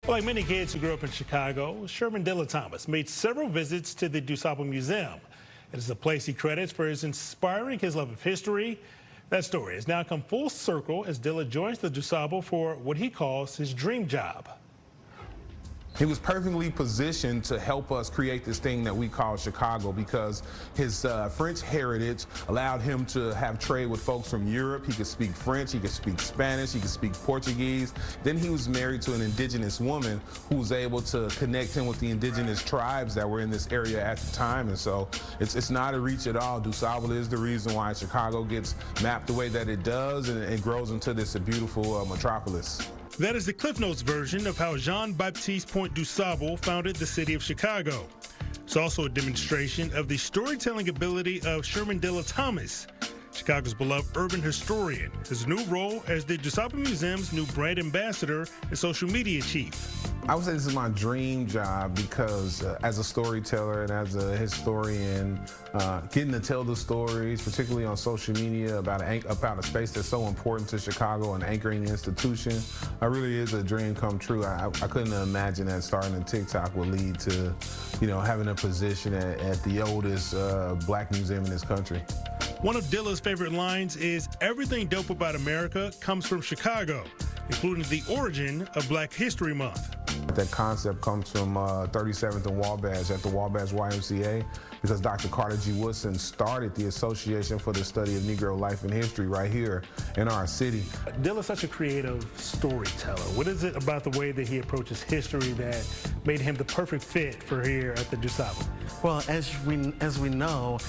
Like many kids who grew up in Chicago, Shermann Dilla Thomas made several visits to the DuSable Museum. It is a place he credits for inspiring his love of history. That story has now come full circle as Dilla joins the DuSable for what he calls his dream job. He was perfectly positioned to help us create this thing that we call Chicago because his French heritage allowed him to have trade with folks from Europe. He could speak French, he could speak Spanish, he could speak Portuguese. Then he was married to an indigenous woman who was able to connect him with the indigenous tribes that were in this area at the time. And so it's not a reach at all. DuSable is the reason why Chicago gets mapped the way that it does, and it grows into this beautiful metropolis. That is the Cliff Notes version of how Jean-Baptiste Point DuSable founded the city of Chicago. It's also a demonstration of the storytelling ability of Shermann Dilla Thomas, Chicago's beloved urban historian, his new role as the DuSable Museum's new brand ambassador and social media chief. I would say this is my dream job because as a storyteller and as a historian, getting to tell the stories, particularly on social media, about a space that's so important to Chicago, an anchoring institution, really is a dream come true. I couldn't imagine that starting a TikTok would lead to, having a position at the oldest black museum in this country. One of Dilla's favorite lines is, "Everything dope about America comes from Chicago," including the origin of Black History Month. That concept comes from 37th and Wabash at the Wabash YMCA because Dr. Carter G. Woodson started the Association for the Study of Negro Life and History right here in our city. Dilla's such a creative storyteller. What is it about the way that he approaches history that made him the perfect fit for here at the DuSable? Well, as we know,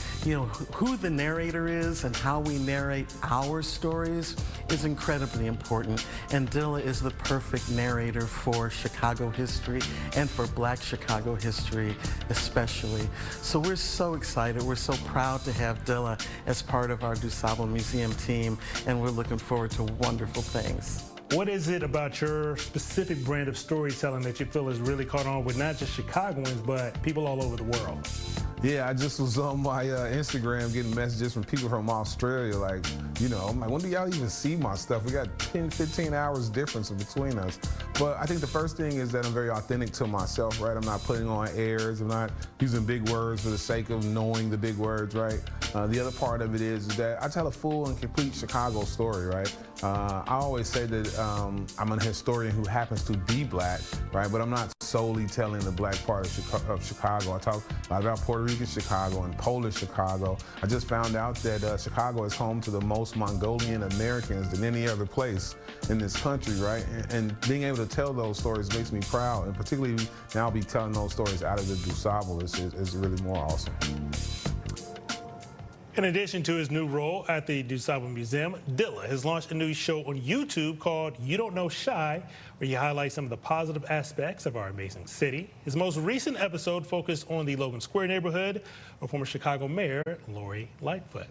who the narrator is and how we narrate our stories is incredibly important. And Dilla is the perfect narrator for Chicago history and for Black Chicago history especially. So we're so excited. We're so proud to have Dilla as part of our DuSable Museum team, and we're looking forward to wonderful things. What is it about your specific brand of storytelling that you feel has really caught on with not just Chicagoans, but people all over the world? Yeah, I just was on my Instagram getting messages from people from Australia like, I'm like, when do y'all even see my stuff? We got 10, 15 hours difference between us. But I think the first thing is that I'm very authentic to myself, right? I'm not putting on airs. I'm not using big words for the sake of knowing the big words, right? The other part of it is that I tell a full and complete Chicago story, right? I always say that I'm a historian who happens to be black, right? But I'm not solely telling the black part of Chicago. I talk a lot about Puerto Rican Chicago and Polish Chicago. I just found out that Chicago is home to the most Mongolian Americans than any other place in this country, right? And being able to tell those stories makes me proud, and particularly now I'll be telling those stories out of the DuSable is really more awesome. In addition to his new role at the DuSable Museum, Dilla has launched a new show on YouTube called You Don't Know Shy, where he highlights some of the positive aspects of our amazing city. His most recent episode focused on the Logan Square neighborhood of former Chicago Mayor Lori Lightfoot.